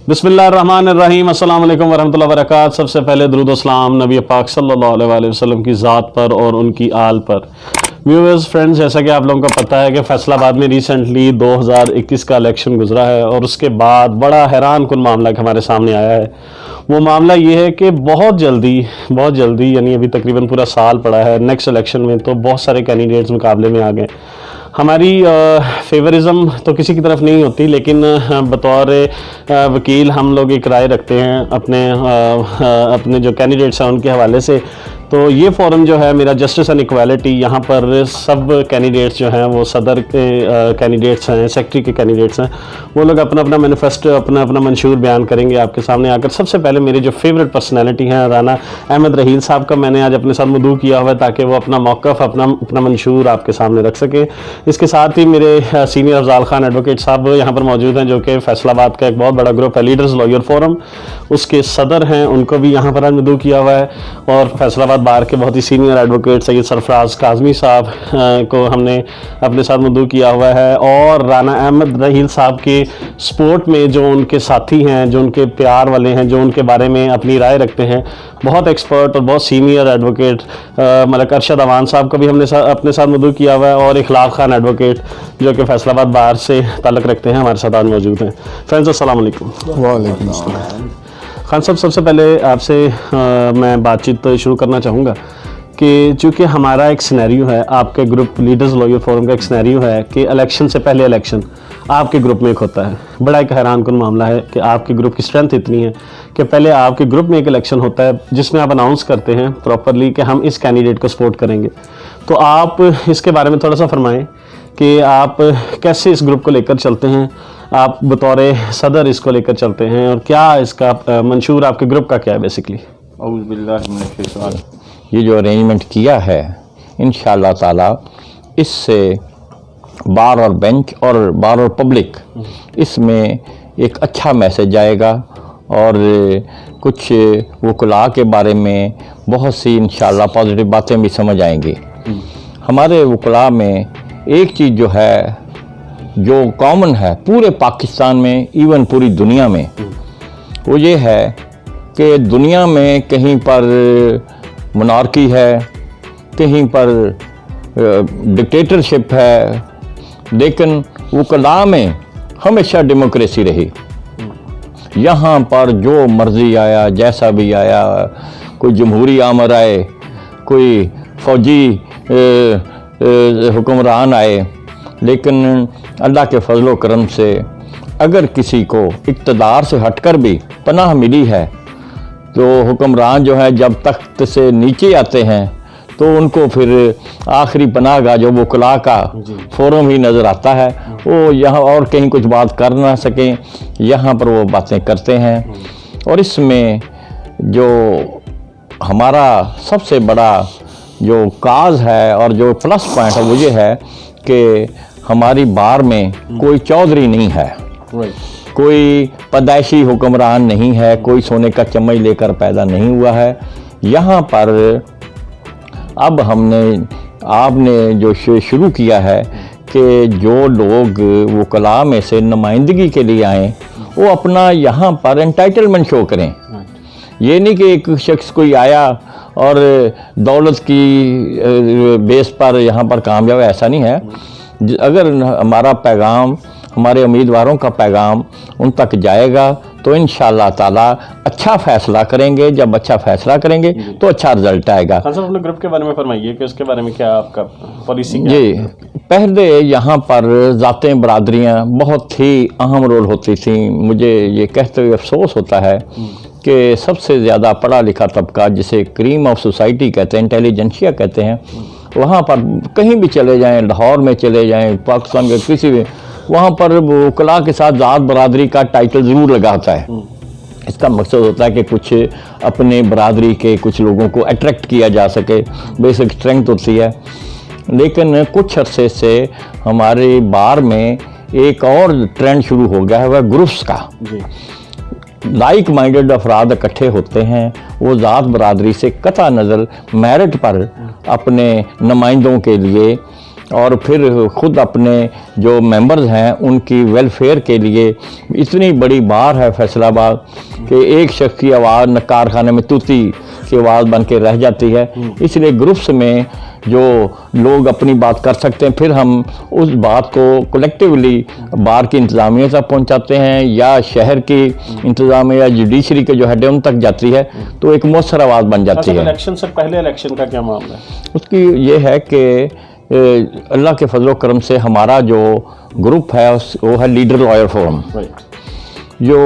بسم اللہ الرحمن الرحیم، السلام علیکم ورحمۃ اللہ وبرکاتہ۔ سب سے پہلے درود و سلام نبی پاک صلی اللہ علیہ وآلہ وسلم کی ذات پر اور ان کی آل پر۔ ویورز فرینڈز، جیسا کہ آپ لوگوں کو پتہ ہے کہ فیصل آباد میں ریسنٹلی 2021 کا الیکشن گزرا ہے، اور اس کے بعد بڑا حیران کن معاملہ ہمارے سامنے آیا ہے۔ وہ معاملہ یہ ہے کہ بہت جلدی یعنی ابھی تقریباً پورا سال پڑا ہے، نیکسٹ الیکشن میں تو بہت سارے کینڈیڈیٹس مقابلے میں آ گئے۔ ہماری فیورزم تو کسی کی طرف نہیں ہوتی، لیکن بطور وکیل ہم لوگ ایک رائے رکھتے ہیں اپنے جو کینڈیڈیٹس ہیں ان کے حوالے سے۔ تو یہ فورم جو ہے میرا جسٹس اینڈ ایکویلٹی، یہاں پر سب کینڈیڈیٹس جو ہیں وہ صدر کے کینڈیڈیٹس ہیں، سیکٹری کے کینڈیڈیٹس ہیں، وہ لوگ اپنا مینیفیسٹو اپنا منشور بیان کریں گے آپ کے سامنے آ کر۔ سب سے پہلے میرے جو فیوریٹ پرسنالٹی ہیں رانا احمد رحیل صاحب کا میں نے آج اپنے ساتھ مدعو کیا ہوا ہے تاکہ وہ اپنا موقف اپنا منشور آپ کے سامنے رکھ سکیں۔ اس کے ساتھ ہی میرے سینئر افضال خان ایڈوکیٹ صاحب یہاں پر موجود ہیں، جو کہ فیصل آباد کا ایک بہت بڑا گروپ ہے لیڈرز لائر فورم، اس کے صدر ہیں، ان کو بھی یہاں پر آج مدعو کیا ہوا ہے۔ اور فیصل آباد بار کے بہت ہی سینئر ایڈوکیٹ سید سرفراز کاظمی صاحب کو ہم نے اپنے ساتھ مدعو کیا ہوا ہے، اور رانا احمد رحیل صاحب کے سپورٹ میں جو ان کے ساتھی ہیں، جو ان کے پیار والے ہیں، جو ان کے بارے میں اپنی رائے رکھتے ہیں، بہت ایکسپرٹ اور بہت سینئر ایڈوکیٹ ملک ارشد اوان صاحب کو بھی ہم نے اپنے ساتھ مدعو کیا ہوا ہے، اور اخلاق خان ایڈوکیٹ جو کہ فیصل آباد بار سے تعلق رکھتے ہیں، ہمارے ساتھ آج موجود ہیں۔ فرینڈز السلام علیکم۔ وعلیکم السلام۔ خان صاحب، سب سے پہلے آپ سے میں بات چیت شروع کرنا چاہوں گا کہ چونکہ ہمارا ایک سینیریو ہے، آپ کے گروپ لیڈرز لائر فورم کا ایک سینیریو ہے کہ الیکشن سے پہلے الیکشن آپ کے گروپ میں ایک ہوتا ہے۔ بڑا ایک حیران کن معاملہ ہے کہ آپ کے گروپ کی اسٹرینتھ اتنی ہے کہ پہلے آپ کے گروپ میں ایک الیکشن ہوتا ہے جس میں آپ اناؤنس کرتے ہیں پراپرلی کہ ہم اس کینڈیڈیٹ کو سپورٹ کریں گے۔ تو آپ اس کے بارے میں تھوڑا سا فرمائیں کہ آپ کیسے اس گروپ کو لے کر چلتے ہیں، آپ بطور صدر اس کو لے کر چلتے ہیں، اور کیا اس کا منشور آپ کے گروپ کا کیا ہے بیسکلی؟ اعوذ باللہ من الشیطان۔ یہ جو ارینجمنٹ کیا ہے انشاءاللہ تعالی، اس سے بار اور بینچ اور بار اور پبلک اس میں ایک اچھا میسج آئے گا، اور کچھ وکلاء کے بارے میں بہت سی انشاءاللہ پازیٹیو باتیں بھی سمجھ آئیں گی۔ ہمارے وکلاء میں ایک چیز جو ہے جو کامن ہے پورے پاکستان میں، ایون پوری دنیا میں، وہ یہ ہے کہ دنیا میں کہیں پر منارکی ہے، کہیں پر ڈکٹیٹرشپ ہے، لیکن وکلاء میں ہمیشہ ڈیموکریسی رہی۔ یہاں پر جو مرضی آیا، جیسا بھی آیا، کوئی جمہوری آمر آئے، کوئی فوجی حکمران آئے، لیکن اللہ کے فضل و کرم سے اگر کسی کو اقتدار سے ہٹ کر بھی پناہ ملی ہے، تو حکمران جو ہے جب تخت سے نیچے آتے ہیں تو ان کو پھر آخری پناہ گاہ جو وکلاء کا فورم ہی نظر آتا ہے۔ وہ یہاں اور کہیں کچھ بات کر نہ سکیں، یہاں پر وہ باتیں کرتے ہیں۔ اور اس میں جو ہمارا سب سے بڑا جو کاز ہے اور جو پلس پوائنٹ ہے وہ یہ ہے کہ ہماری بار میں کوئی چودھری نہیں ہے، کوئی پیدائشی حکمران نہیں ہے، کوئی سونے کا چمچ لے کر پیدا نہیں ہوا ہے۔ یہاں پر اب آپ نے جو شروع کیا ہے کہ جو لوگ وکلاء میں سے نمائندگی کے لیے آئیں وہ اپنا یہاں پر انٹائٹلمنٹ شو کریں۔ یہ نہیں کہ ایک شخص کوئی آیا اور دولت کی بیس پر یہاں پر کامیاب، ایسا نہیں ہے۔ اگر ہمارا پیغام، ہمارے امیدواروں کا پیغام ان تک جائے گا تو انشاءاللہ تعالیٰ اچھا فیصلہ کریں گے۔ جب اچھا فیصلہ کریں گے تو اچھا رزلٹ آئے گا۔ صاحب اپنے گروپ کے بارے میں فرمائیے کہ اس کے بارے میں کیا آپ کا پالیسی کیا؟ جی، پہلے یہاں پر ذاتیں برادریاں بہت ہی اہم رول ہوتی تھیں۔ مجھے یہ کہتے ہوئے افسوس ہوتا ہے کہ سب سے زیادہ پڑھا لکھا طبقہ، جسے کریم آف سوسائٹی کہتے ہیں، انٹیلیجنشیا کہتے ہیں، وہاں پر کہیں بھی چلے جائیں، لاہور میں چلے جائیں، پاکستان کے کسی بھی، وہاں پر وکلاء کے ساتھ ذات برادری کا ٹائٹل ضرور لگا ہوتا ہے۔ اس کا مقصد ہوتا ہے کہ کچھ اپنے برادری کے کچھ لوگوں کو اٹریکٹ کیا جا سکے، بیسک اسٹرینتھ ہوتی ہے۔ لیکن کچھ عرصے سے ہمارے بار میں ایک اور ٹرینڈ شروع ہو گیا ہے، وہ گروپس کا۔ لائک مائنڈڈ افراد اکٹھے ہوتے ہیں، وہ ذات برادری سے قطع نظر میرٹ پر اپنے نمائندوں کے لیے اور پھر خود اپنے جو ممبرز ہیں ان کی ویلفیئر کے لیے اتنی بڑی بار ہے فیصلہ آباد کہ ایک شخص کی آواز کارخانے میں طوطی کی آواز بن کے رہ جاتی ہے. اس لیے گروپس میں جو لوگ اپنی بات کر سکتے ہیں پھر ہم اس بات کو کلیکٹیولی بار کی انتظامیہ تک پہنچاتے ہیں یا شہر کی انتظامیہ یا جوڈیشری کے جو ہیڈ ان تک جاتی ہے تو ایک مؤثر آواز بن جاتی ہے. الیکشن سے پہلے الیکشن کا کیا معاملہ ہے؟ اس کی یہ ہے کہ اللہ کے فضل و کرم سے ہمارا جو گروپ ہے وہ ہے لیڈر لائر فورم، جو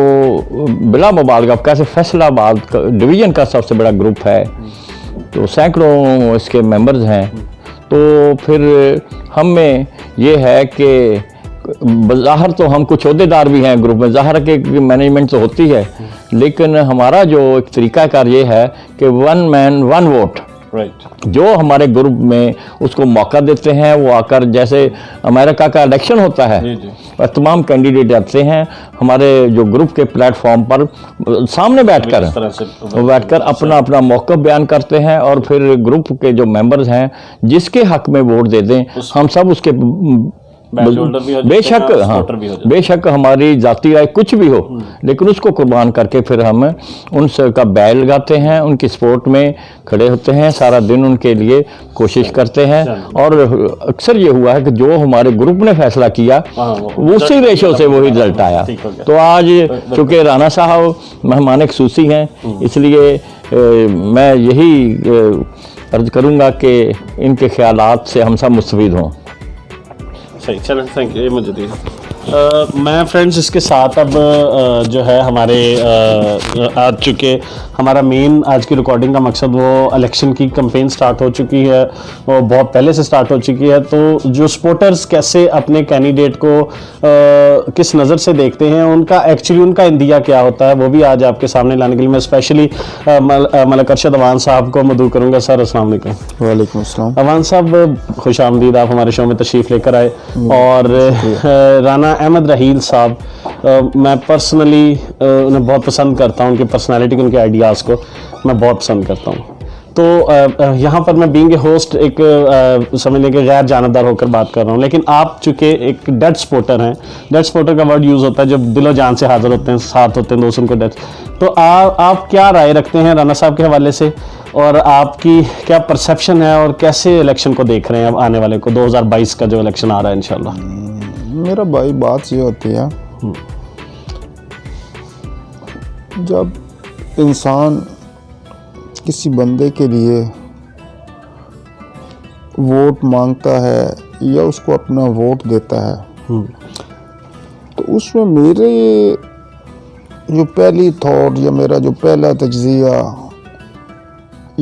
بلا مبالغہ کیسے فیصلہ آباد ڈویژن کا سب سے بڑا گروپ ہے، تو سینکڑوں اس کے ممبرز ہیں. تو پھر ہم میں یہ ہے کہ بظاہر تو ہم کچھ عہدے دار بھی ہیں گروپ میں، ظاہر کہ مینجمنٹ تو ہوتی ہے، لیکن ہمارا جو ایک طریقہ کار یہ ہے کہ ون مین ون ووٹ. جو ہمارے گروپ میں اس کو موقع دیتے ہیں وہ آ کر، جیسے امریکہ کا الیکشن ہوتا ہے تمام کینڈیڈیٹ آتے ہیں ہمارے جو گروپ کے پلیٹ فارم پر سامنے بیٹھ کر اپنا اپنا موقف بیان کرتے ہیں، اور پھر گروپ کے جو ممبرز ہیں جس کے حق میں ووٹ دے دیں ہم سب اس کے بے شک ہماری ذاتی رائے کچھ بھی ہو لیکن اس کو قربان کر کے پھر ہم ان سے کا بیل لگاتے ہیں، ان کی سپورٹ میں کھڑے ہوتے ہیں، سارا دن ان کے لیے کوشش کرتے ہیں. اور اکثر یہ ہوا ہے کہ جو ہمارے گروپ نے فیصلہ کیا اسی ریشو سے وہی رزلٹ آیا. تو آج چونکہ رانا صاحب مہمان خصوصی ہیں اس لیے میں یہی عرض کروں گا کہ ان کے خیالات سے ہم سب مستفید ہوں. صحیح، چلیں تھینک یو. یہ مجھے دیجیے. میں فرینڈز اس کے ساتھ اب جو ہے ہمارے آج چکے ہمارا مین آج کی ریکارڈنگ کا مقصد وہ الیکشن کی کمپین سٹارٹ ہو چکی ہے، وہ بہت پہلے سے سٹارٹ ہو چکی ہے. تو جو سپورٹرز کیسے اپنے کینڈیڈیٹ کو کس نظر سے دیکھتے ہیں، ان کا ایکچولی ان کا اندیہ کیا ہوتا ہے، وہ بھی آج آپ کے سامنے لانے کے لیے میں اسپیشلی ملک ارشد اوان صاحب کو مدعو کروں گا. سر السلام علیکم. وعلیکم السلام. اوان صاحب خوش آمدید، آپ ہمارے شو میں تشریف لے کر آئے. اور رانا احمد رحیل صاحب میں پرسنلی انہیں بہت پسند کرتا ہوں، ان کی پرسنالٹی کو، ان کے آئیڈیاز کو میں بہت پسند کرتا ہوں. تو یہاں پر میں بینگ اے ہوسٹ ایک سمجھ لیں کہ غیر جانبدار ہو کر بات کر رہا ہوں، لیکن آپ چونکہ ایک ڈیڈ سپورٹر ہیں، ڈیڈ سپورٹر کا ورڈ یوز ہوتا ہے جب دل و جان سے حاضر ہوتے ہیں، ساتھ ہوتے ہیں دوست ان کو ڈیڈ. تو آپ کیا رائے رکھتے ہیں رانا صاحب کے حوالے سے، اور آپ کی کیا پرسیپشن ہے اور کیسے الیکشن کو دیکھ رہے ہیں اب آنے والے کو 2022 کا جو الیکشن آ رہا ہے انشاءاللہ؟ میرا بھائی بات یہ ہوتی ہے جب انسان کسی بندے کے لیے ووٹ مانگتا ہے یا اس کو اپنا ووٹ دیتا ہے تو اس میں میرے جو پہلی تھاٹ یا میرا جو پہلا تجزیہ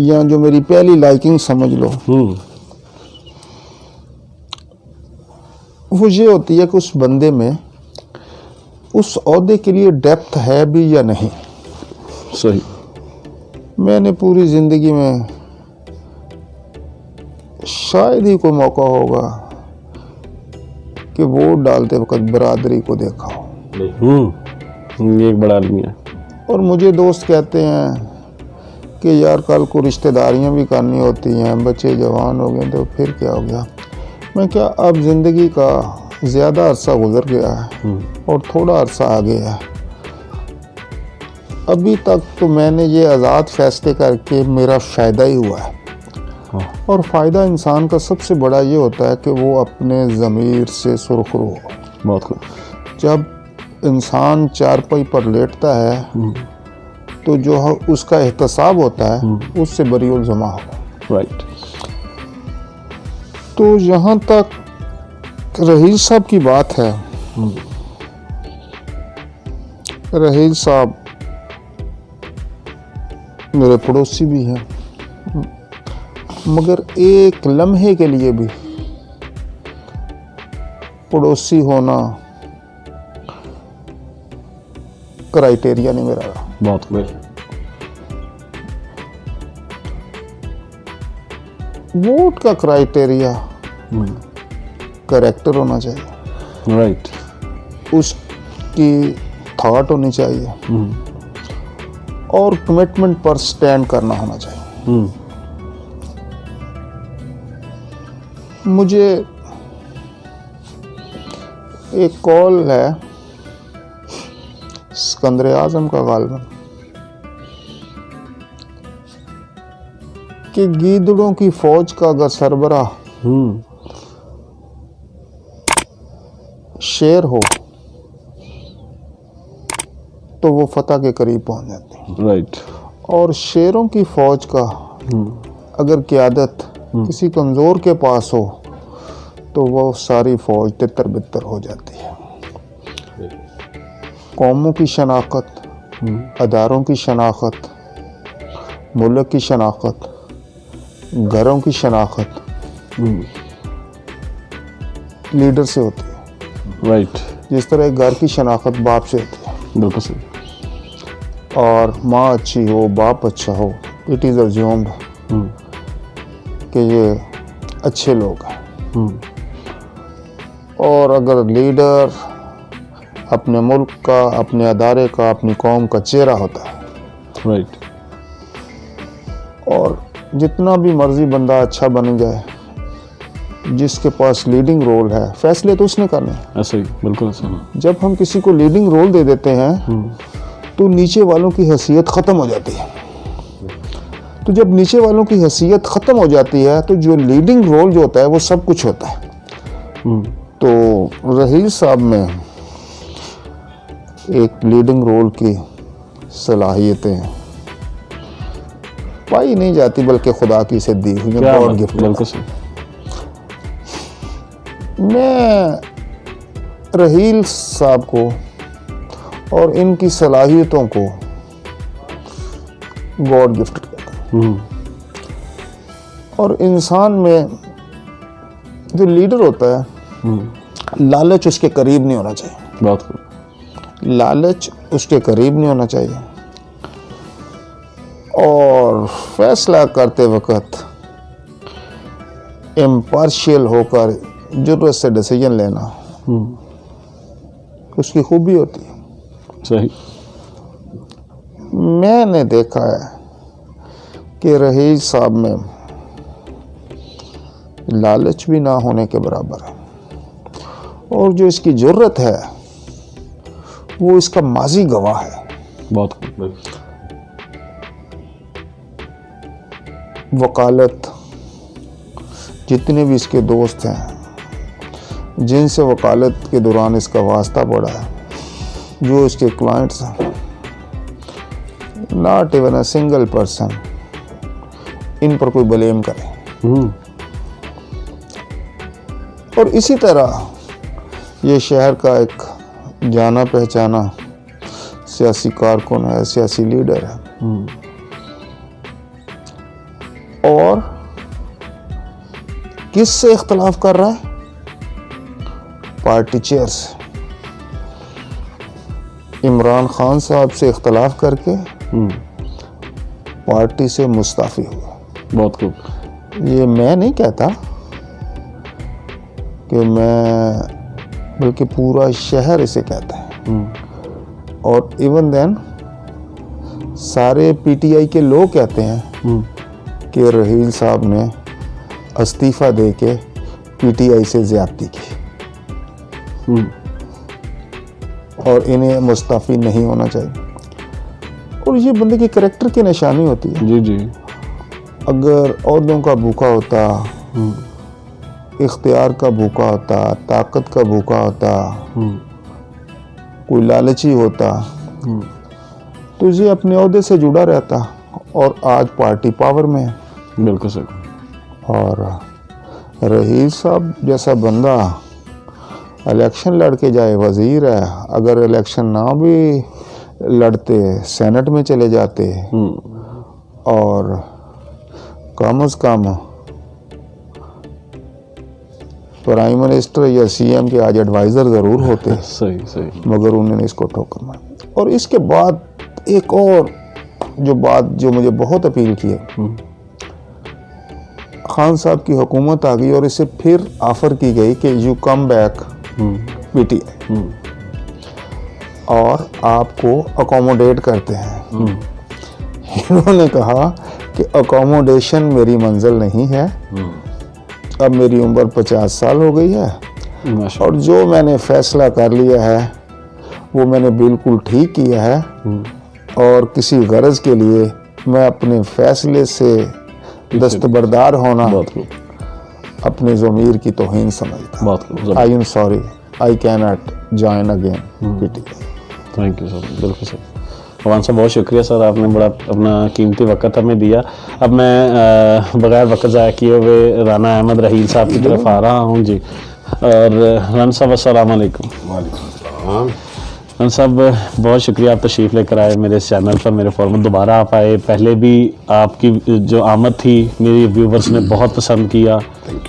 یا جو میری پہلی لائکنگ سمجھ لو وہ یہ ہوتی ہے کہ اس بندے میں اس عہدے کے لیے ڈیپتھ ہے بھی یا نہیں. صحیح. میں نے پوری زندگی میں شاید ہی کوئی موقع ہوگا کہ ووٹ ڈالتے وقت برادری کو دیکھا ہو. یہ ایک بڑا آدمی ہے. اور مجھے دوست کہتے ہیں کہ یار کل کو رشتہ داریاں بھی کرنی ہوتی ہیں، بچے جوان ہو گئے تو پھر کیا ہو گیا. میں کیا اب زندگی کا زیادہ عرصہ گزر گیا ہے اور تھوڑا عرصہ آگے ہے. ابھی تک تو میں نے یہ آزاد فیصلے کر کے میرا فائدہ ہی ہوا ہے، اور فائدہ انسان کا سب سے بڑا یہ ہوتا ہے کہ وہ اپنے ضمیر سے سرخرو ہو. بہت خوب. جب انسان چارپائی پر لیٹتا ہے تو جو اس کا احتساب ہوتا ہے اس سے بری الزما ہو. رائٹ. تو یہاں تک رحیل صاحب کی بات ہے، رحیل صاحب میرے پڑوسی بھی ہیں، مگر ایک لمحے کے لیے بھی پڑوسی ہونا کرائٹیریا نہیں میرا. بہت خوب. ووٹ کا کرائٹیریا کریکٹر ہونا چاہیے. رائٹ. اس کی تھاٹ ہونی چاہیے اور کمٹمنٹ پر سٹینڈ کرنا ہونا چاہیے. مجھے ایک قول ہے اسکندر اعظم کا غالباً کہ گیدڑوں کی فوج کا اگر سربراہ شیر ہو تو وہ فتح کے قریب پہنچ جاتے ہیں، رائٹ. اور شیروں کی فوج کا اگر قیادت کسی کمزور کے پاس ہو تو وہ ساری فوج تتر بتر ہو جاتی ہے. قوموں کی شناخت، اداروں کی شناخت، ملک کی شناخت، گھروں کی شناخت لیڈر سے ہوتی ہے. رائٹ. جس طرح ایک گھر کی شناخت باپ سے ہوتی ہے، بالکل صحیح. اور ماں اچھی ہو، باپ اچھا ہو، اٹ از ازیومڈ کہ یہ اچھے لوگ ہیں. اور اگر لیڈر اپنے ملک کا، اپنے ادارے کا، اپنی قوم کا چہرہ ہوتا ہے، رائٹ. اور جتنا بھی مرضی بندہ اچھا بن جائے، جس کے پاس لیڈنگ رول ہے، فیصلے تو اس نے کرنے ہیں. ایسا ہی، بالکل ایسا. جب ہم کسی کو لیڈنگ رول دے دیتے ہیں تو نیچے والوں کی حیثیت ختم ہو جاتی ہے. تو جب نیچے والوں کی حیثیت ختم ہو جاتی ہے تو جو لیڈنگ رول جو ہوتا ہے وہ سب کچھ ہوتا ہے. تو رحیل صاحب میں ایک لیڈنگ رول کی صلاحیتیں پائی نہیں جاتی، بلکہ خدا کی سے دی ہوئی گاڈ گفٹ. بالکل صحیح. میں رحیل صاحب کو اور ان کی صلاحیتوں کو گاڈ گفٹ کرتا ہوں. اور انسان میں جو لیڈر ہوتا ہے، لالچ اس کے قریب نہیں ہونا چاہیے. بات کرو. لالچ اس کے قریب نہیں ہونا چاہیے. اور فیصلہ کرتے وقت امپارشل ہو کر ضرورت سے ڈیسیجن لینا اس کی خوبی ہوتی ہے. صحیح. میں نے دیکھا ہے کہ رحیل صاحب میں لالچ بھی نہ ہونے کے برابر ہے، اور جو اس کی جرت ہے وہ اس کا ماضی گواہ ہے. بات کرو. وکالت، جتنے بھی اس کے دوست ہیں جن سے وکالت کے دوران اس کا واسطہ پڑا ہے، جو اس کے کلائنٹس ہیں، not even a single person ان پر کوئی بلیم کرے. اور اسی طرح یہ شہر کا ایک جانا پہچانا سیاسی کارکن ہے، سیاسی لیڈر ہے، اور کس سے اختلاف کر رہا ہے؟ پارٹی چیئر سے. عمران خان صاحب سے اختلاف کر کے پارٹی سے مستعفی ہوا. بہت خوب. یہ میں نہیں کہتا کہ بلکہ پورا شہر اسے کہتا ہے. اور ایون دین سارے پی ٹی آئی کے لوگ کہتے ہیں کہ رحیل صاحب نے استعفیٰ دے کے پی ٹی آئی سے زیادتی کی، اور انہیں مستعفی نہیں ہونا چاہیے. اور یہ بندے کے کریکٹر کی نشانی ہوتی ہے. جی جی. اگر عہدوں کا بھوکا ہوتا، اختیار کا بھوکا ہوتا، طاقت کا بھوکا ہوتا، کوئی لالچی ہوتا تو یہ اپنے عہدے سے جڑا رہتا، اور آج پارٹی پاور میں ہے. بالکل صحیح. اور رحیل صاحب جیسا بندہ الیکشن لڑ کے جائے، وزیر ہے، اگر الیکشن نہ بھی لڑتے سینٹ میں چلے جاتے، اور کم از کم پرائم منسٹر یا سی ایم کے آج ایڈوائزر ضرور ہوتے. صحیح صحیح. مگر انہوں نے اس کو ٹھوکر ماری. اور اس کے بعد ایک اور جو بات جو مجھے بہت اپیل کی ہے، خان صاحب کی حکومت آ گئی اور اسے پھر آفر کی گئی کہ you come back P T I, اور آپ کو اکوموڈیٹ کرتے ہیں. انہوں نے کہا کہ اکوموڈیشن میری منزل نہیں ہے، اب میری عمر 50 سال ہو گئی ہے، ماشاء اور جو میں نے فیصلہ کر لیا ہے وہ میں نے بالکل ٹھیک کیا ہے، اور کسی غرض کے لیے میں اپنے فیصلے سے دستبردار ہونا بہت خوب، اپنے ضمیر کی توہین سمجھتا ہوں۔ بہت خوب، آئی ایم سوری، آئی کی ناٹ جوائن اگین پیٹی۔ تھینک یو سر، بالکل سر۔ عوان صاحب بہت شکریہ سر، آپ نے بڑا اپنا قیمتی وقت ہمیں دیا۔ اب میں بغیر وقت ضائع کیے ہوئے رانا احمد رحیل صاحب کی طرف آ رہا ہوں جی۔ اور رانا صاحب السلام علیکم۔ وعلیکم السلام۔ رانا صاحب بہت شکریہ، آپ تشریف لے کر آئے میرے اس چینل پر، میرے فورمت دوبارہ آپ آئے۔ پہلے بھی آپ کی جو آمد تھی میری ویورز نے بہت پسند کیا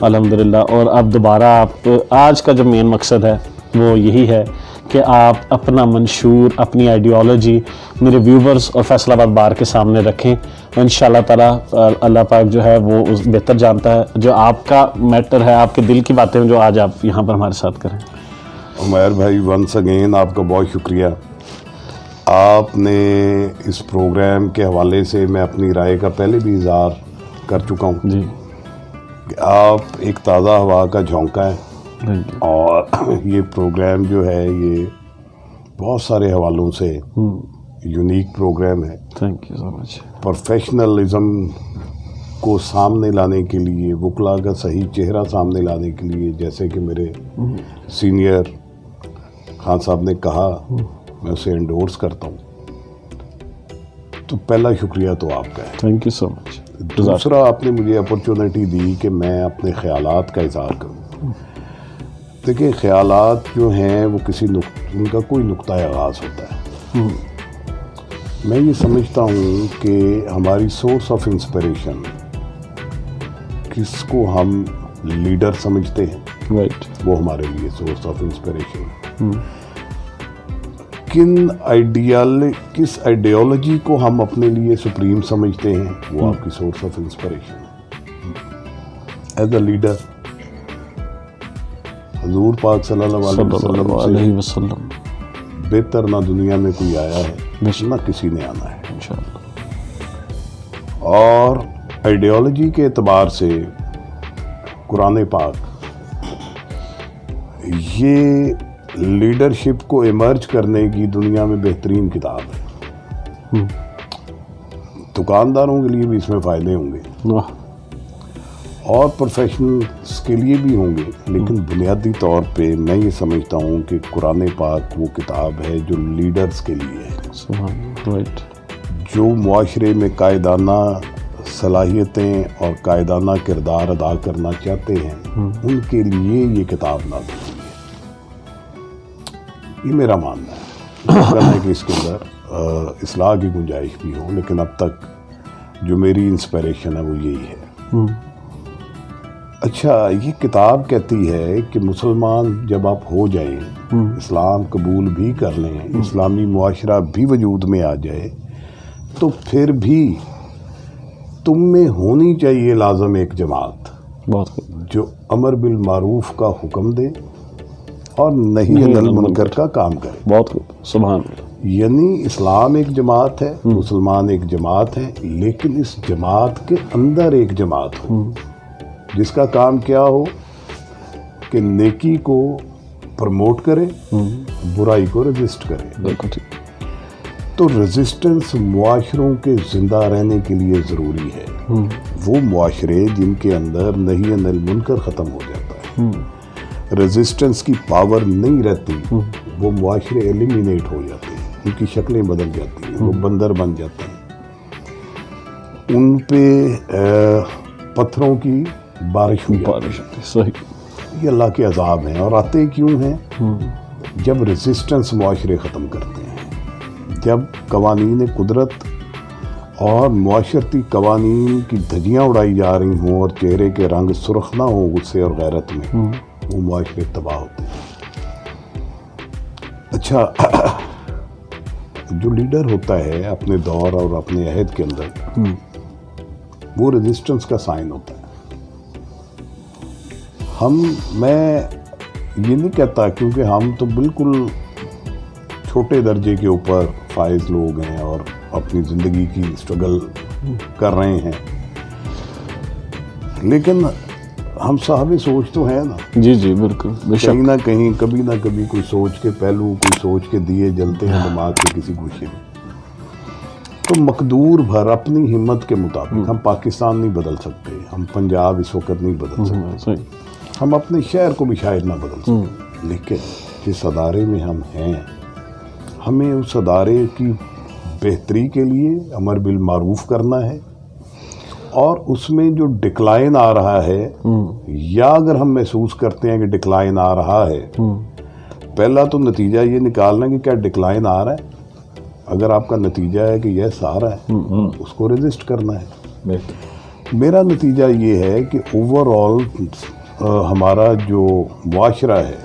الحمدللہ، اور اب دوبارہ آپ، آج کا جو مین مقصد ہے وہ یہی ہے کہ آپ اپنا منشور، اپنی آئیڈیالوجی میرے ویورز اور فیصل آباد بار کے سامنے رکھیں۔ انشاءاللہ تعالیٰ اللہ پاک جو ہے وہ بہتر جانتا ہے جو آپ کا میٹر ہے، آپ کے دل کی باتیں جو آج آپ یہاں پر ہمارے ساتھ کریں۔ عمیر بھائی ونس اگین آپ کا بہت شکریہ۔ آپ نے اس پروگرام کے حوالے سے میں اپنی رائے کا پہلے بھی اظہار کر چکا ہوں جی، کہ آپ ایک تازہ ہوا کا جھونکا ہے، اور یہ پروگرام جو ہے یہ بہت سارے حوالوں سے یونیک پروگرام ہے۔ Thank you so much. Professionalism کو سامنے لانے کے لیے، وکلا کا صحیح چہرہ سامنے لانے کے لیے، جیسے کہ میرے سینئر خان صاحب نے کہا، میں اسے انڈورس کرتا ہوں۔ تو پہلا شکریہ تو آپ کا ہے۔ تھینک یو سو مچ۔ دوسرا، آپ نے مجھے اپرچونٹی دی کہ میں اپنے خیالات کا اظہار کروں۔ دیکھیں، خیالات جو ہیں وہ ان کا کوئی نقطۂ آغاز ہوتا ہے۔ میں یہ سمجھتا ہوں کہ ہماری سورس آف انسپریشن، کس کو ہم لیڈر سمجھتے ہیں، رائٹ، وہ ہمارے لیے سورس آف انسپریشن ہے۔ کس آئیڈیالوجی کو ہم اپنے لیے سپریم سمجھتے ہیں، وہ آپ کی سورس آف انسپریشن ہے۔ ایز اے لیڈر، حضور پاک صلی اللہ علیہ وسلم سے بہتر نہ دنیا میں کوئی آیا ہے، نہ کسی نے آنا ہے انشاءاللہ۔ اور آئیڈیالوجی کے اعتبار سے قرآن پاک یہ لیڈرشپ کو ایمرج کرنے کی دنیا میں بہترین کتاب ہے۔ دکانداروں کے لیے بھی اس میں فائدے ہوں گے اور پروفیشنلز کے لیے بھی ہوں گے، لیکن بنیادی طور پہ میں یہ سمجھتا ہوں کہ قرآن پاک وہ کتاب ہے جو لیڈرز کے لیے ہے، رائٹ، جو معاشرے میں قائدانہ صلاحیتیں اور قائدانہ کردار ادا کرنا چاہتے ہیں، ان کے لیے یہ کتاب نازل ہوئی ہے۔ یہ میرا ماننا ہے، ممکن ہے کہ اس کے اندر اصلاح کی گنجائش بھی ہو، لیکن اب تک جو میری انسپریشن ہے وہ یہی ہے۔ اچھا، یہ کتاب کہتی ہے کہ مسلمان جب آپ ہو جائیں، اسلام قبول بھی کر لیں، اسلامی معاشرہ بھی وجود میں آ جائے، تو پھر بھی تم میں ہونی چاہیے لازم ایک جماعت، بہت خوب، جو امر بالمعروف کا حکم دے اور نہیں عن المنکر کا کام کرے۔ بہت خوب، سبحان اللہ۔ یعنی اسلام ایک جماعت ہے، مسلمان ایک جماعت ہے، لیکن اس جماعت کے اندر ایک جماعت ہو جس کا کام کیا ہو کہ نیکی کو پروموٹ کرے، برائی کو ریزسٹ کرے۔ بالکل ٹھیک، تو ریزسٹنس معاشروں کے زندہ رہنے کے لیے ضروری ہے۔ وہ معاشرے جن کے اندر نہی عن المنکر ختم ہو جاتا ہے، ریزسٹنس کی پاور نہیں رہتی، وہ معاشرے ایلیمینیٹ ہو جاتے ہیں، ان کی شکلیں بدل جاتی ہیں، وہ بندر بن جاتے ہیں، ان پہ پتھروں کی بارش ہوتی ہے۔ صحیح، یہ اللہ کے عذاب ہیں، اور آتے کیوں ہیں؟ جب ریزسٹنس معاشرے ختم کرتے ہیں، جب قوانین قدرت اور معاشرتی قوانین کی دھجیاں اڑائی جا رہی ہوں اور چہرے کے رنگ سرخ نہ ہوں غصے اور غیرت میں، وہ معاشرے تباہ ہوتے ہیں۔ اچھا، جو لیڈر ہوتا ہے اپنے دور اور اپنے عہد کے اندر، وہ ریزسٹنس کا سائن ہوتا ہے۔ میں یہ نہیں کہتا، کیونکہ ہم تو بالکل چھوٹے درجے کے اوپر فائز لوگ ہیں اور اپنی زندگی کی اسٹرگل کر رہے ہیں، لیکن ہم صاحب سوچ تو ہیں نا, جی جی بالکل بے شک. کہیں نہ کہیں کبھی نہ کبھی کوئی سوچ کے پہلو, کوئی سوچ کے دیے جلتے ہیں دماغ کے کسی گوشے میں. تو مقدور بھر اپنی ہمت کے مطابق, ہم پاکستان نہیں بدل سکتے, ہم پنجاب اس وقت نہیں بدل سکتے, صحیح. ہم اپنے شہر کو بھی شاید نہ بدل سکتے, لیکن جس ادارے میں ہم ہیں ہمیں اس ادارے کی بہتری کے لیے امر بالمعروف کرنا ہے, اور اس میں جو ڈکلائن آ رہا ہے یا اگر ہم محسوس کرتے ہیں کہ ڈکلائن آ رہا ہے, پہلا تو نتیجہ یہ نکالنا کہ کیا ڈکلائن آ رہا ہے. اگر آپ کا نتیجہ ہے کہ یس آ رہا ہے, اس کو ریزسٹ کرنا ہے. میرا نتیجہ یہ ہے کہ اوور آل ہمارا جو معاشرہ ہے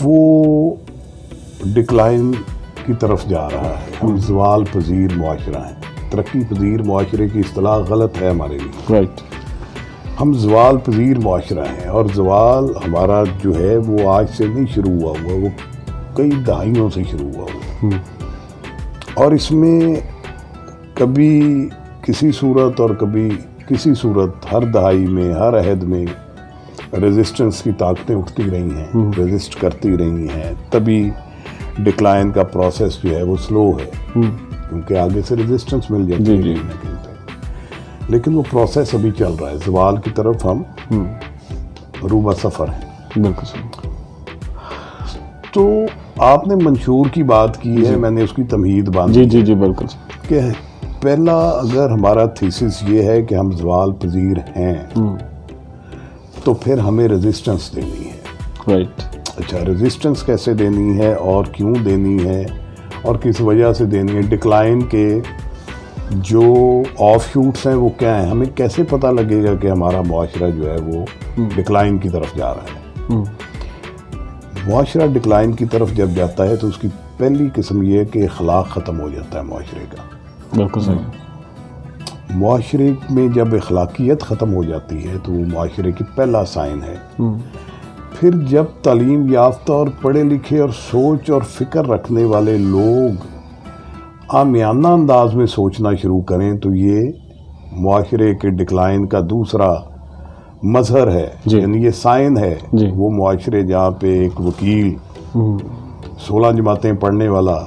وہ ڈکلائن کی طرف جا رہا ہے. ہم زوال پذیر معاشرہ ہیں. ترقی پذیر معاشرے کی اصطلاح غلط ہے ہمارے لیے. رائٹ. ہم زوال پذیر معاشرہ ہیں, اور زوال ہمارا جو ہے وہ آج سے نہیں شروع ہوا ہوا, وہ کئی دہائیوں سے شروع ہوا ہوا. اور اس میں کبھی کسی صورت اور کبھی کسی صورت ہر دہائی میں, ہر عہد میں ریزسٹنس کی طاقتیں اٹھتی رہی ہیں, ریزسٹ کرتی رہی ہیں. تبھی ڈکلائن کا پروسیس جو ہے وہ سلو ہے, کیونکہ آگے سے ریزسٹنس مل جاتی ہے. لیکن وہ پروسیس ابھی چل رہا ہے. زوال کی طرف ہم روبہ سفر ہیں. بالکل صحیح. تو آپ نے منشور کی بات کی ہے, میں نے اس کی تمہید باندھی. جی جی جی بالکل کہ پہلا اگر ہمارا تھیسس یہ ہے کہ ہم زوال پذیر ہیں, تو پھر ہمیں ریزسٹنس دینی ہے. رائٹ. اچھا, ریزسٹنس کیسے دینی ہے اور کیوں دینی ہے اور کس وجہ سے دینی ہے؟ ڈکلائن کے جو آف شوٹس ہیں وہ کیا ہیں؟ ہمیں کیسے پتہ لگے گا کہ ہمارا معاشرہ جو ہے وہ ڈکلائن کی طرف جا رہا ہے؟ معاشرہ ڈکلائن کی طرف جب جاتا ہے تو اس کی پہلی قسم یہ ہے کہ اخلاق ختم ہو جاتا ہے معاشرے کا. بالکل صحیح. معاشرے میں جب اخلاقیت ختم ہو جاتی ہے تو وہ معاشرے کی پہلا سائن ہے. پھر جب تعلیم یافتہ اور پڑھے لکھے اور سوچ اور فکر رکھنے والے لوگ عامیانہ انداز میں سوچنا شروع کریں تو یہ معاشرے کے ڈکلائن کا دوسرا مظہر ہے. یعنی یہ سائن ہے. وہ معاشرے جہاں پہ ایک وکیل 16 جماعتیں پڑھنے والا,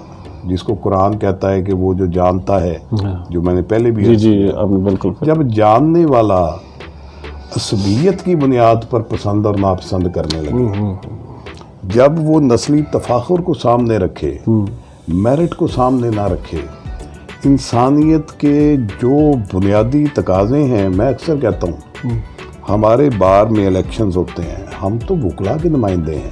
جس کو قرآن کہتا ہے کہ وہ جو جانتا ہے, جو میں نے پہلے بھی بالکل, جب جاننے والا عصبیت کی بنیاد پر پسند اور ناپسند کرنے لگے, جب وہ نسلی تفاخر کو سامنے رکھے, میرٹ کو سامنے نہ رکھے, انسانیت کے جو بنیادی تقاضے ہیں, میں اکثر کہتا ہوں ہمارے بار میں الیکشنز ہوتے ہیں, ہم تو وکلا کے نمائندے ہیں.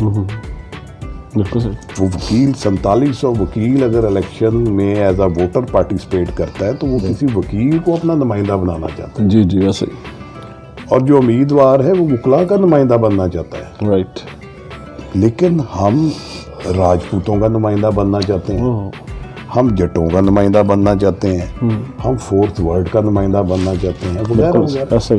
وہ وکیل 4700 وکیل اگر الیکشن میں ایز اے ووٹر پارٹیسپیٹ کرتا ہے تو وہ کسی وکیل کو اپنا نمائندہ بنانا چاہتا ہے. جی جی ویسے. اور جو امیدوار ہے وہ وکلا کا نمائندہ بننا چاہتا ہے. رائٹ. لیکن ہم راجپوتوں کا نمائندہ بننا چاہتے ہیں, ہم جٹوں کا نمائندہ بننا چاہتے ہیں, ہم فورتھ ورلڈ کا نمائندہ بننا چاہتے ہیں, وغیرہ وغیرہ.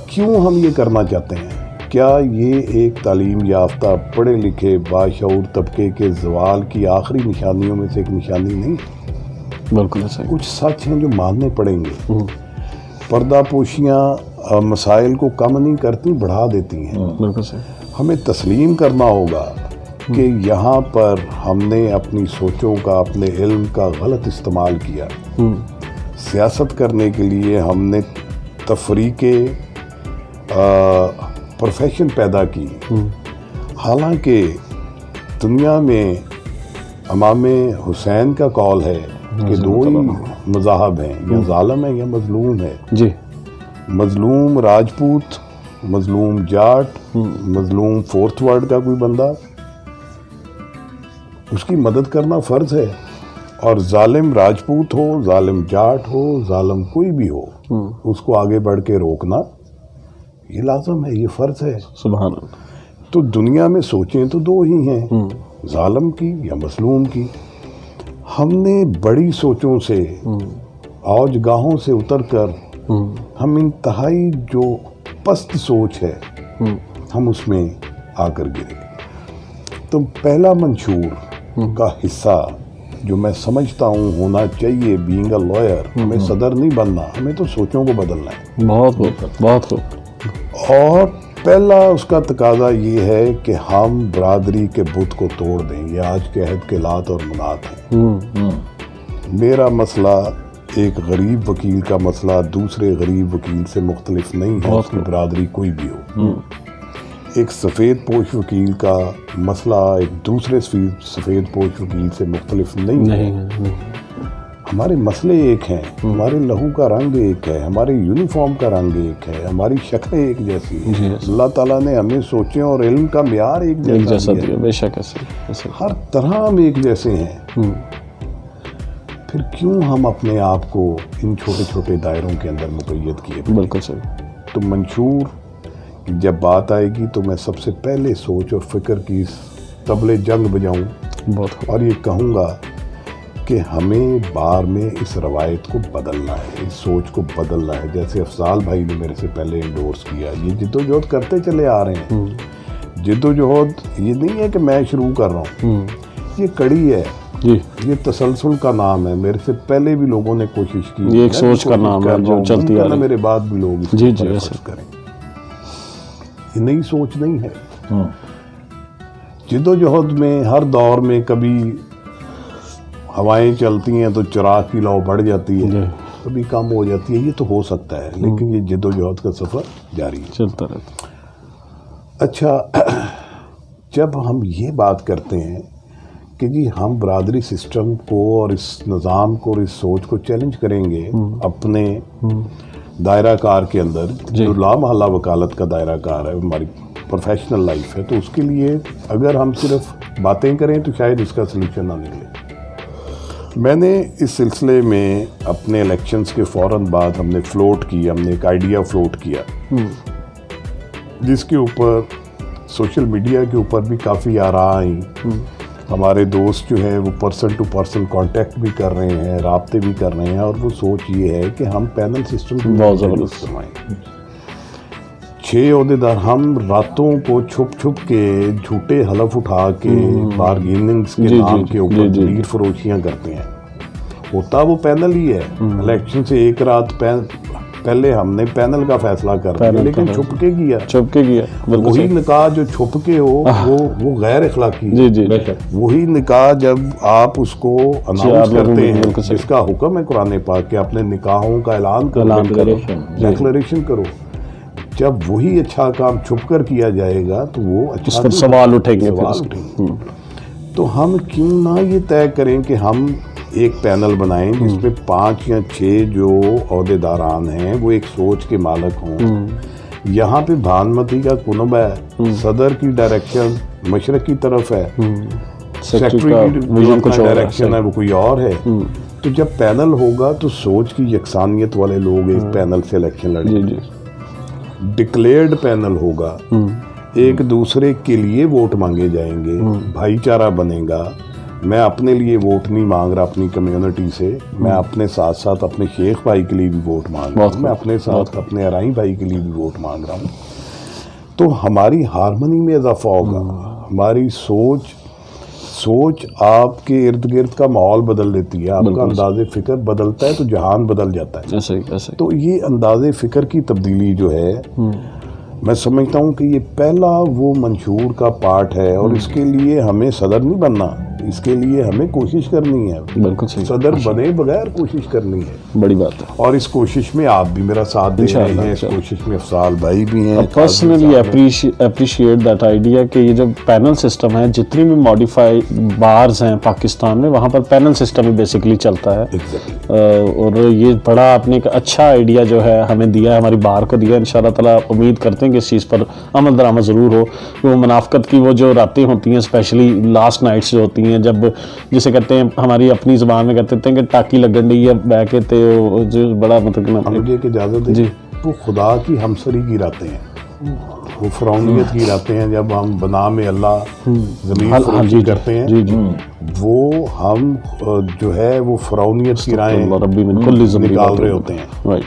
کیوں ہم یہ کرنا چاہتے ہیں؟ کیا یہ ایک تعلیم یافتہ پڑھے لکھے باشعور طبقے کے زوال کی آخری نشانیوں میں سے ایک نشانی نہیں؟ بالکل ایسا. کچھ سچ ہیں جو ماننے پڑیں گے. پردہ پوشیاں مسائل کو کم نہیں کرتی, بڑھا دیتی ہیں. بالکل صحیح. ہمیں تسلیم کرنا ہوگا کہ یہاں پر ہم نے اپنی سوچوں کا, اپنے علم کا غلط استعمال کیا. سیاست کرنے کے لیے ہم نے تفریق پروفیشن پیدا کی. حالانکہ دنیا میں امام حسین کا قول ہے کہ دو ہی مذاہب ہیں, یا ظالم ہے یا مظلوم ہے. جی. مظلوم راجپوت, مظلوم جاٹ, مظلوم فورتھ ورلڈ کا کوئی بندہ, اس کی مدد کرنا فرض ہے. اور ظالم راجپوت ہو, ظالم جاٹ ہو, ظالم کوئی بھی ہو, اس کو آگے بڑھ کے روکنا یہ لازم ہے, یہ فرض ہے. سبحان اللہ. تو دنیا میں سوچیں تو دو ہی ہیں, ظالم کی یا مظلوم کی. ہم نے بڑی سوچوں سے, اوج گاہوں سے اتر کر ہم انتہائی جو پست سوچ ہے ہم اس میں آ کر گرے. تو پہلا منشور کا حصہ جو میں سمجھتا ہوں ہونا چاہیے بینگ اے لائر، ہمیں صدر نہیں بننا، ہمیں تو سوچوں کو بدلنا ہے. بہت خوب، بہت خوب. اور پہلا اس کا تقاضا یہ ہے کہ ہم برادری کے بت کو توڑ دیں. یہ آج کے عہد کے لات اور منات ہیں. میرا مسئلہ ایک غریب وکیل کا مسئلہ دوسرے غریب وکیل سے مختلف نہیں ہے، اس کی برادری کوئی بھی ہو. ایک سفید پوش وکیل کا مسئلہ ایک دوسرے سفید پوش وکیل سے مختلف نہیں ہے. ہمارے مسئلے ایک ہیں، ہمارے لہو کا رنگ ایک ہے، ہمارے یونیفارم کا رنگ ایک ہے، ہماری شکلیں ایک جیسی ہیں. اللہ تعالیٰ نے ہمیں سوچیں اور علم کا معیار ایک جیسا دیا. بے شک ایسے ہر طرح ہم ایک جیسے ہیں. پھر کیوں ہم اپنے آپ کو ان چھوٹے چھوٹے دائروں کے اندر مقید کیے؟ بالکل صحیح. تو منشور جب بات آئے گی تو میں سب سے پہلے سوچ اور فکر کی طبلِ جنگ بجاؤں بہت. اور یہ کہوں گا کہ ہمیں بار میں اس روایت کو بدلنا ہے، اس سوچ کو بدلنا ہے. جیسے افضال بھائی نے میرے سے پہلے انڈورس کیا، یہ جد و جہد کرتے چلے آ رہے ہیں. جد و جہد یہ نہیں ہے کہ میں شروع کر رہا ہوں، یہ کڑی ہے، یہ تسلسل کا نام ہے. میرے سے پہلے بھی لوگوں نے کوشش کی، یہ ایک سوچ کا نام ہے جو چلتی آ رہی ہے. میرے بعد بھی لوگ اس کو کوشش کریں. یہ نئی سوچ نہیں ہے. جد و جہد میں ہر دور میں کبھی ہوائیں چلتی ہیں تو چراغ کی لو بڑھ جاتی ہے، کبھی کم ہو جاتی ہے. یہ تو ہو سکتا ہے، لیکن یہ جد و جہد کا سفر جاری ہے، چلتا رہتا. اچھا، جب ہم یہ بات کرتے ہیں کہ جی ہم برادری سسٹم کو اور اس نظام کو اور اس سوچ کو چیلنج کریں گے اپنے دائرہ کار کے اندر، جو لامحالہ وکالت کا دائرہ کار ہے، ہماری پروفیشنل لائف ہے، تو اس کے لیے اگر ہم صرف باتیں کریں تو شاید اس کا سلوشن نہ نکلے. میں نے اس سلسلے میں اپنے الیکشنز کے فوراً بعد ہم نے ایک آئیڈیا فلوٹ کیا، جس کے اوپر سوشل میڈیا کے اوپر بھی کافی آراء آئیں. ہمارے دوست جو ہیں وہ پرسن ٹو پرسن کانٹیکٹ بھی کر رہے ہیں، رابطے بھی کر رہے ہیں، اور وہ سوچ یہ ہے کہ ہم پینل سسٹم بہت زبردست کروائیں. 6 عہدیدار ہم راتوں کو چھپ چھپ کے جھوٹے حلف اٹھا کے بارگیننگز کے نام کے اوپر دلیر فروشیاں کرتے ہیں. ہوتا وہ پینل ہی ہے. الیکشن سے ایک رات پہلے ہم نے پینل کا فیصلہ کر دیا، لیکن چھپ کے کیا. وہی نکاح جو چھپ کے ہو وہ غیر اخلاقی ہے. وہی نکاح جب آپ اس کو اناؤنس کرتے ہیں، جس کا حکم ہے قرآن پاک کہ اپنے نکاحوں کا اعلان کرو، ڈیکلریشن کرو، جب وہی اچھا کام چھپ کر کیا جائے گا تو وہ اچھا سوال اٹھیں گے. تو ہم کیوں نہ یہ طے کریں کہ ہم ایک پینل بنائیں جس میں 5 یا 6 جو عہدیداران ہیں وہ ایک سوچ کے مالک ہوں. یہاں پہ بھانمتی کا کنب ہے، صدر کی ڈائریکشن مشرق کی طرف ہے، سیکٹری کی ڈائریکشن ہے وہ کوئی اور ہے. تو جب پینل ہوگا تو سوچ کی یکسانیت والے لوگ ایک پینل سے الیکشن لڑیں گے. ڈکلیئرڈ پینل ہوگا، ایک دوسرے کے لیے ووٹ مانگے جائیں گے، بھائی چارہ بنے گا. میں اپنے لیے ووٹ نہیں مانگ رہا اپنی کمیونٹی سے، میں اپنے ساتھ ساتھ اپنے شیخ بھائی کے لیے بھی ووٹ مانگ رہا ہوں، میں اپنے ساتھ اپنے ارائی بھائی کے لیے بھی ووٹ مانگ رہا ہوں. تو ہماری ہارمنی میں اضافہ ہوگا. ہماری سوچ آپ کے ارد گرد کا ماحول بدل دیتی ہے، آپ کا انداز فکر بدلتا ہے تو جہان بدل جاتا ہے. تو یہ انداز فکر کی تبدیلی جو ہے، میں سمجھتا ہوں کہ یہ پہلا وہ منشور کا پارٹ ہے. اور اس کے لیے ہمیں صدر نہیں بننا، اس کے لیے ہمیں کوشش کرنی ہے. بالکل صحیح. صدر بنے بغیر کوشش کرنی ہے. بڑی بات ہے. اور اس کوشش میں آپ بھی میرا ساتھ دے رہے ہیں، اس کوشش میں افضال بھائی بھی ہیں. پرسنلی اپریشیٹ دیٹ آئیڈیا کہ یہ جو پینل سسٹم ہے، جتنی بھی ماڈیفائی بارز ہیں پاکستان میں، وہاں پر پینل سسٹم ہی بیسکلی چلتا ہے. اور یہ بڑا آپ نے ایک اچھا آئیڈیا جو ہے ہمیں دیا ہے، ہماری بار کو دیا. انشاءاللہ تعالیٰ امید کرتے ہیں کہ اس چیز پر عمل درآمد ضرور ہو. وہ منافقت کی وہ جو راتیں ہوتی ہیں، اسپیشلی لاسٹ نائٹس جو ہوتی ہیں، جب جسے کہتے ہیں ہماری اپنی زبان میں کہتے ہیں کہ ٹاکی لگن ڈی ہے بہ کے تے جو بڑا مطلب مجھے کہ اجازت دیں، وہ خدا کی ہمسری کی راتیں ہیں، وہ فرعونیت کی راتیں ہیں. جب ہم بنا میں اللہ زمین فروشی کرتے ہیں، وہ ہم جو ہے وہ فرعونیت کی رائیں نکال رہے ہوتے ہیں.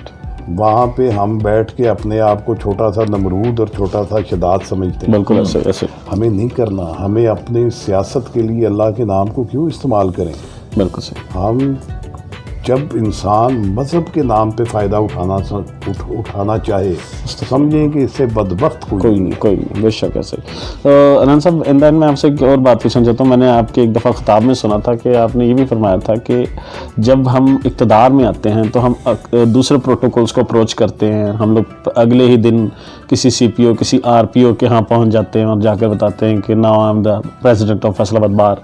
وہاں پہ ہم بیٹھ کے اپنے آپ کو چھوٹا سا نمرود اور چھوٹا سا شداد سمجھتے ہیں. بالکل ایسے ہمیں نہیں کرنا. ہمیں اپنے سیاست کے لیے اللہ کے نام کو کیوں استعمال کریں؟ بالکل صحیح. ہم جب انسان مذہب کے نام پہ فائدہ اٹھانا چاہے سمجھیں کہ اس سے بدبخت کوئی نہیں. بے شک ہے. صحیح. انان صاحب ان دین میں آپ سے ایک اور بات پوچھنا چاہتا ہوں. میں نے آپ کے ایک دفعہ خطاب میں سنا تھا کہ آپ نے یہ بھی فرمایا تھا کہ جب ہم اقتدار میں آتے ہیں تو ہم دوسرے پروٹوکولز کو اپروچ کرتے ہیں. ہم لوگ اگلے ہی دن کسی سی پی او کسی آر پی او کے ہاں پہنچ جاتے ہیں اور جا کر بتاتے ہیں کہ now I am the president of Faisal آباد بار.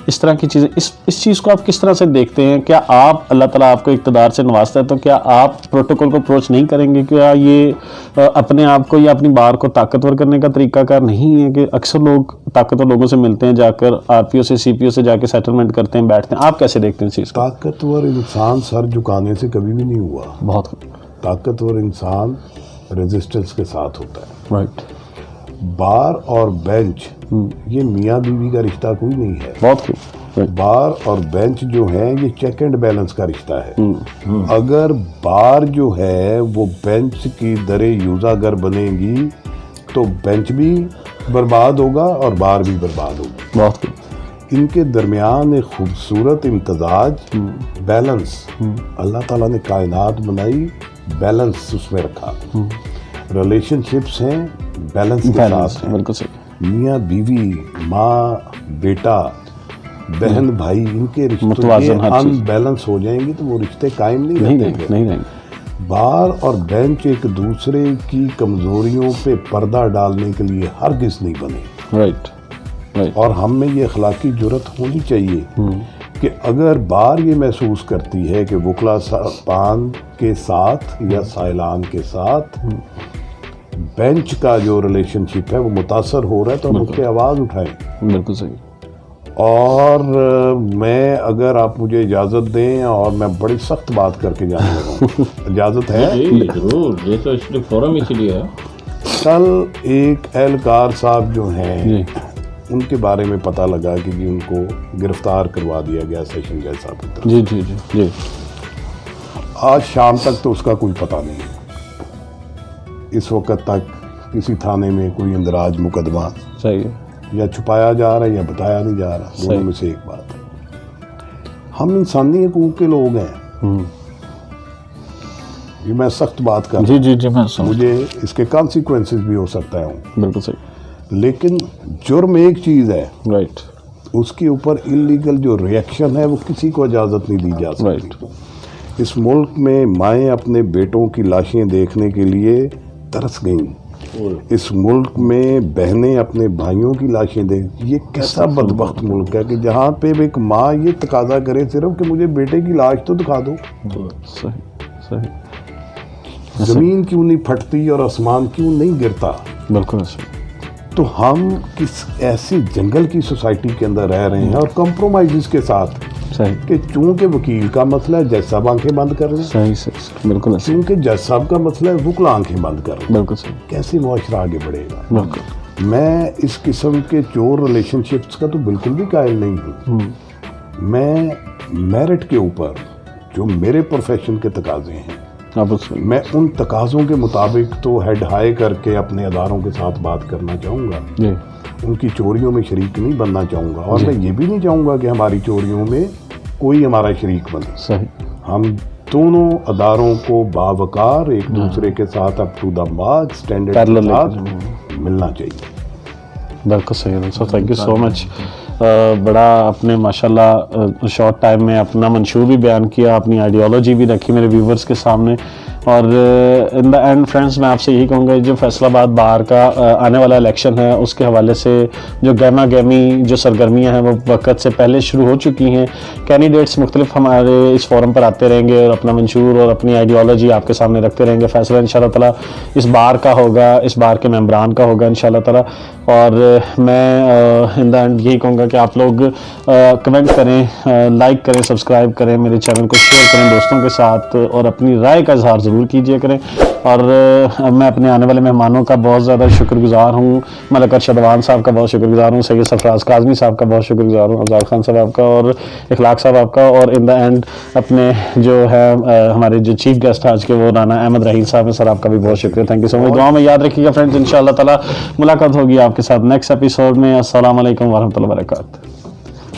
اس طرح کی چیزیں اس چیز کو آپ کس طرح سے دیکھتے ہیں؟ کیا آپ اللہ تعالیٰ آپ کو اقتدار سے نوازتا ہے تو کیا آپ پروٹوکول کو اپروچ نہیں کریں گے؟ کیا یہ اپنے آپ کو یا اپنی بار کو طاقتور کرنے کا طریقہ کار نہیں ہے کہ اکثر لوگ طاقتور لوگوں سے ملتے ہیں جا کر آر پی او سے سی پی او سے جا کے سیٹلمنٹ کرتے ہیں بیٹھتے ہیں؟ آپ کیسے دیکھتے ہیں اس چیز کو؟ طاقتور انسان سر جھکانے سے کبھی بھی نہیں ہوا. بہت طاقتور انسان ریزسٹنس کے ساتھ ہوتا ہے. رائٹ. بار اور بینچ یہ میاں بیوی کا رشتہ کوئی نہیں ہے. بہت خوب. بار اور بینچ جو ہیں یہ چیک اینڈ بیلنس کا رشتہ ہے. اگر بار جو ہے وہ بینچ کی در یوزا گر بنے گی تو بینچ بھی برباد ہوگا اور بار بھی برباد ہوگی. بہت خوب. ان کے درمیان ایک خوبصورت امتزاج بیلنس اللہ تعالیٰ نے کائنات بنائی, بیلنس اس میں رکھا. ریلیشن شپس ہیں بیلنس کے ساتھ ہیں. بالکل صحیح. میاں بیوی, ماں بیٹا, بہن بھائی, ان کے رشتے ان بیلنس ہو جائیں گے تو وہ رشتے قائم نہیں رہیں گے. بار اور بینچ ایک دوسرے کی کمزوریوں پہ پردہ ڈالنے کے لیے ہرگز نہیں بنے. رائٹ. اور ہم میں یہ اخلاقی جرت ہونی چاہیے کہ اگر بار یہ محسوس کرتی ہے کہ وکلا صاحبان کے ساتھ یا سائلان کے ساتھ بینچ کا جو ریلیشن شپ ہے وہ متاثر ہو رہا ہے تو ہم اس پہ آواز اٹھائیں. بالکل صحیح. اور میں اگر آپ مجھے اجازت دیں اور میں بڑی سخت بات کر کے جانے لگا ہوں, اجازت ہے؟ ضرور, یہ تو اس لیے فورم اسی لیے ہے. کل ایک اہلکار صاحب جو ہیں ان کے بارے میں پتہ لگا کہ ان کو گرفتار کروا دیا گیا سیشن جج صاحب کی طرف. جی جی جی جی. آج شام تک تو اس کا کوئی پتہ نہیں ہے. اس وقت تک کسی تھانے میں کوئی اندراج مقدمہ صحیح ہے یا چھپایا جا رہا ہے یا بتایا نہیں جا رہا. دونوں میں سے ایک بات ہے. ہم انسانی حقوق کے لوگ ہیں. یہ میں سخت بات کر رہا ہوں, مجھے اس کے کانسیکوینسز بھی ہو سکتا ہے. بالکل صحیح. لیکن جرم ایک چیز ہے, رائٹ, اس کے اوپر انلیگل جو ریئیکشن ہے وہ کسی کو اجازت نہیں دی جا سکتی. اس ملک میں مائیں اپنے بیٹوں کی لاشیں دیکھنے کے لیے ترس گئیں. اس ملک میں بہنیں اپنے بھائیوں کی لاشیں دیکھ. یہ کیسا بدبخت ملک ہے کہ جہاں پہ ایک ماں یہ تقاضا کرے صرف کہ مجھے بیٹے کی لاش تو دکھا دو. صحیح. زمین کیوں نہیں پھٹتی اور آسمان کیوں نہیں گرتا؟ بالکل. تو ہم کس ایسی جنگل کی سوسائٹی کے اندر رہ رہے ہیں اور کمپرومائزز کے ساتھ کہ چونکہ وکیل کا مسئلہ ہے جج صاحب آنکھیں بند کر لیں. صحیح. بالکل. چونکہ جج صاحب کا مسئلہ ہے وکلا آنکھیں بند کر لیں. بالکل صحیح. کیسے معاشرہ آگے بڑھے گا؟ بالکل. میں اس قسم کے چور ریلیشن شپس کا تو بالکل بھی قائل نہیں ہوں. میں میرٹ کے اوپر جو میرے پروفیشن کے تقاضے ہیں میں ان تقاضوں کے مطابق تو ہیڈ ہائی کر کے اپنے اداروں کے ساتھ بات کرنا چاہوں گا. ان کی چوریوں میں شریک نہیں بننا چاہوں گا. اور میں یہ بھی نہیں چاہوں گا کہ ہماری چوریوں میں کوئی ہمارا شریک بنے. صحیح. ہم دونوں اداروں کو باوقار ایک دوسرے کے ساتھ up to the mark standard کے ساتھ ملنا چاہیے. بالکل صحیح. So thank you so much. بڑا آپ نے ماشاءاللہ شارٹ ٹائم میں اپنا منشور بھی بیان کیا, اپنی آئیڈیالوجی بھی رکھی میرے ویورز کے سامنے. اور ان دا اینڈ فرینڈز میں آپ سے یہی کہوں گا جو فیصل آباد بار کا آنے والا الیکشن ہے اس کے حوالے سے جو گہما گہمی جو سرگرمیاں ہیں وہ وقت سے پہلے شروع ہو چکی ہیں. کینڈیڈیٹس مختلف ہمارے اس فورم پر آتے رہیں گے اور اپنا منشور اور اپنی آئیڈیالوجی آپ کے سامنے رکھتے رہیں گے. فیصلہ انشاءاللہ تعالیٰ اس بار کا ہوگا, اس بار کے ممبران کا ہوگا انشاءاللہ تعالیٰ. اور میں ان دا اینڈ یہی کہوں گا کہ آپ لوگ کمنٹ کریں, لائک کریں, سبسکرائب کریں, میرے چینل کو شیئر کریں دوستوں کے ساتھ اور اپنی رائے کا اظہار ضرور کیجیے کریں. اور میں اپنے آنے والے مہمانوں کا بہت زیادہ شکر گزار ہوں. ملک ارشد وان صاحب کا بہت شکر گزار ہوں, سید سرفراز کاظمی صاحب کا بہت شکر گزار ہوں, افضال خان صاحب کا اور اخلاق صاحب آپ کا. اور ان دا اینڈ اپنے جو ہے ہمارے جو چیف گیسٹ آج کے وہ رانا احمد رحیل صاحب ہیں, سر آپ کا بھی بہت شکریہ. تھینک یو سو مچ. دعا میں یاد رکھیے گا فرینڈز, انشاءاللہ تعالیٰ ملاقات ہوگی آپ کے ساتھ نیکسٹ ایپیسوڈ میں. السلام علیکم ورحمۃ اللہ وبرکاتہ.